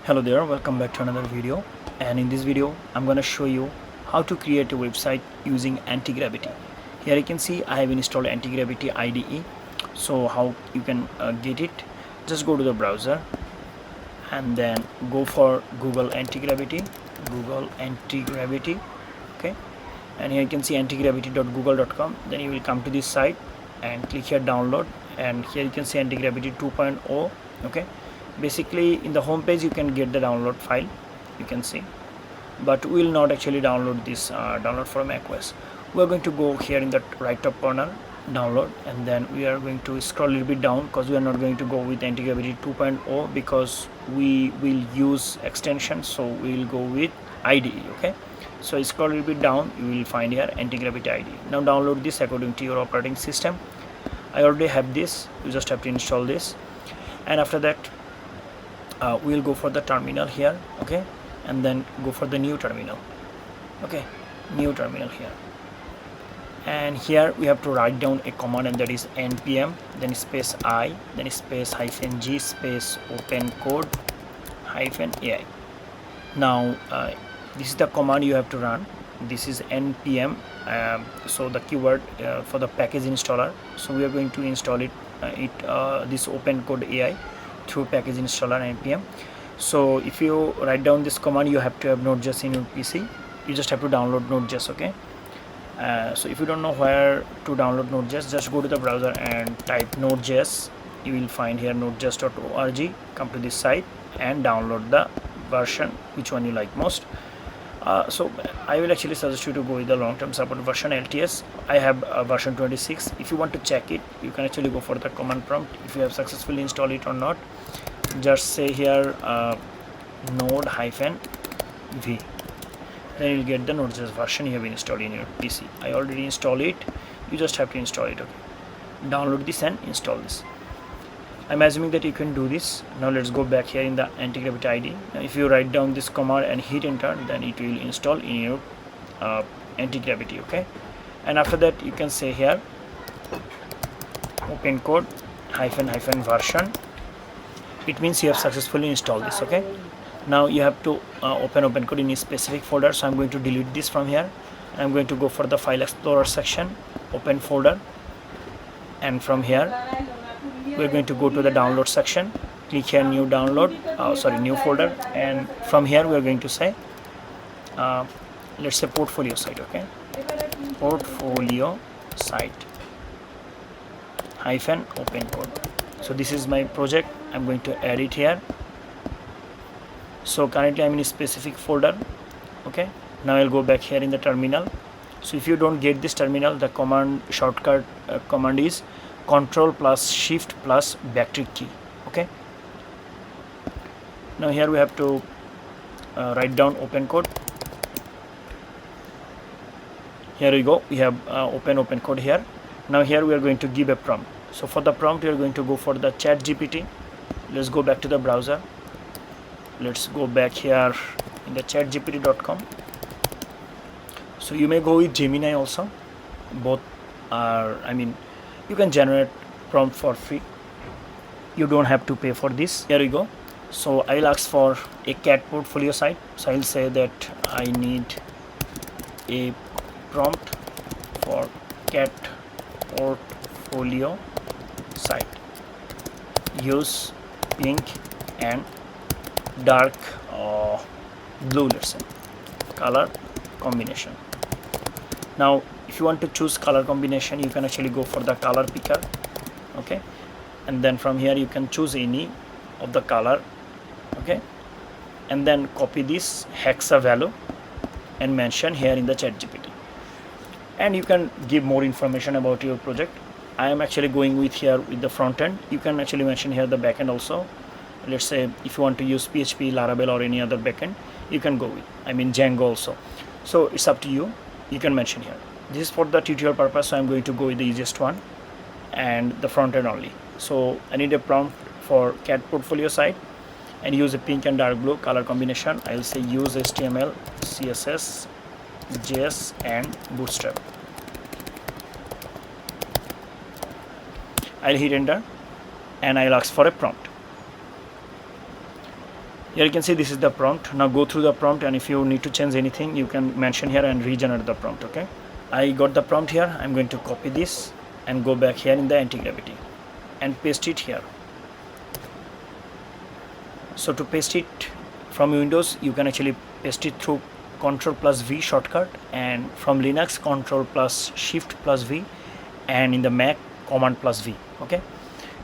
Hello there, welcome back to another video. And in this video I'm going to show you how to create a website using Antigravity. Here you can see I have installed Antigravity IDE. So how you can get it, just go to the browser and then go for Google Antigravity. Okay, and here you can see antigravity.google.com. Then you will come to this site and click here download, and here you can see Antigravity 2.0. okay, basically in the home page you can get the download file, you can see, but we will not actually download this download for macOS. We are going to go here in the right top corner, download, and then we are going to scroll a little bit down because we are not going to go with Antigravity 2.0 because we will use extensions, so we will go with IDE. okay, so scroll a little bit down, you will find here Antigravity IDE. Now download this according to your operating system. I already have this, you just have to install this, and after that we'll go for the terminal here, okay, and then go for the new terminal, okay, new terminal here, and here we have to write down a command, and that is npm then space I then space -g space open code -ai. Now this is the command you have to run. This is npm, so the keyword for the package installer. So we are going to install it this open code AI through package installer npm. So if you write down this command, you have to have Node.js in your PC. You just have to download Node.js, okay. So if you don't know where to download Node.js, just go to the browser and type Node.js. You will find here nodejs.org. Come to this site and download the version which one you like most. So I will actually suggest you to go with the long-term support version LTS. I have version 26. If you want to check it, you can actually go for the command prompt if you have successfully installed it or not. Just say here node-v, then you'll get the Node.js version you have installed in your PC. I already installed it, you just have to install it, okay. Download this and install this. I'm assuming that you can do this. Now let's go back here in the Antigravity ID. Now if you write down this command and hit enter, then it will install in your Antigravity, okay. And after that you can say here open code -version. It means you have successfully installed this, okay. Now you have to open code in a specific folder, so I'm going to delete this from here. I'm going to go for the file explorer section, open folder, and from here we're going to go to the download section, click here new download, new folder, and from here we're going to say let's say portfolio site, okay, portfolio site -open code. So this is my project, I'm going to add it here. So currently I'm in a specific folder, okay. Now I'll go back here in the terminal. So if you don't get this terminal, the command shortcut command is Control plus Shift plus backtick key, okay. Now here we have to write down open code. Here we go, we have open code here. Now here we are going to give a prompt. So for the prompt we are going to go for the ChatGPT. Let's go back to the browser. Let's go back here in the chatgpt.com. So you may go with Gemini also. Both are, you can generate prompt for free. You don't have to pay for this. Here we go. So I will ask for a cat portfolio site. So I will say that I need a prompt for cat portfolio site. Use pink and dark blue, let's say, color combination. Now if you want to choose color combination, you can actually go for the color picker, okay, and then from here you can choose any of the color, okay, and then copy this hexa value and mention here in the ChatGPT, and you can give more information about your project. I am actually going with here with the front end. You can actually mention here the backend also. Let's say if you want to use PHP, Laravel, or any other backend, you can go with, Django also. So it's up to you, you can mention here. This is for the tutorial purpose, so I'm going to go with the easiest one and the front end only. So I need a prompt for cat portfolio site and use a pink and dark blue color combination. I'll say use HTML, CSS, JS, and Bootstrap. I'll hit enter and I'll ask for a prompt. Here you can see this is the prompt. Now go through the prompt, and if you need to change anything you can mention here and regenerate the prompt. Okay, I got the prompt here. I'm going to copy this and go back here in the anti-gravity and paste it here. So to paste it from Windows, you can actually paste it through Ctrl+V shortcut, and from Linux Ctrl+Shift+V, and in the Mac Command+V. Okay,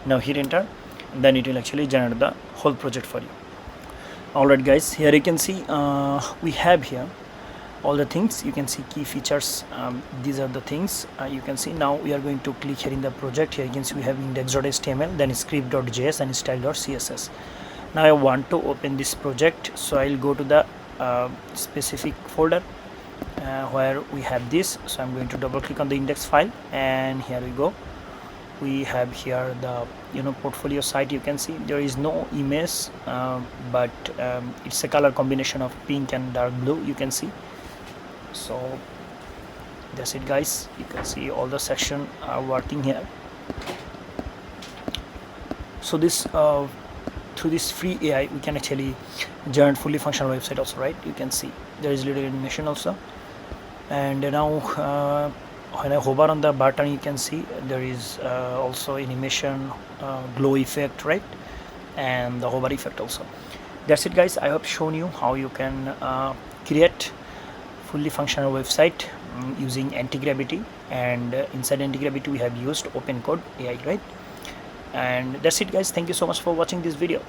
now hit enter, then it will actually generate the whole project for you. Alright guys, here you can see we have here all the things. You can see key features. These are the things you can see. Now we are going to click here in the project. Here you can see we have index.html, then script.js and style.css. Now I want to open this project, so I'll go to the specific folder where we have this. So I'm going to double click on the index file, and here we go. We have here the portfolio site. You can see there is no image, but it's a color combination of pink and dark blue, you can see. So that's it guys, you can see all the section are working here. So this through this free AI we can actually generate fully functional website also, right? You can see there is little animation also. And now when I hover on the button, you can see there is also animation, glow effect, right? And the hover effect also. That's it guys, I hope shown you how you can create fully functional website using Antigravity. And inside Antigravity we have used OpenCode AI, right? And that's it guys, thank you so much for watching this video.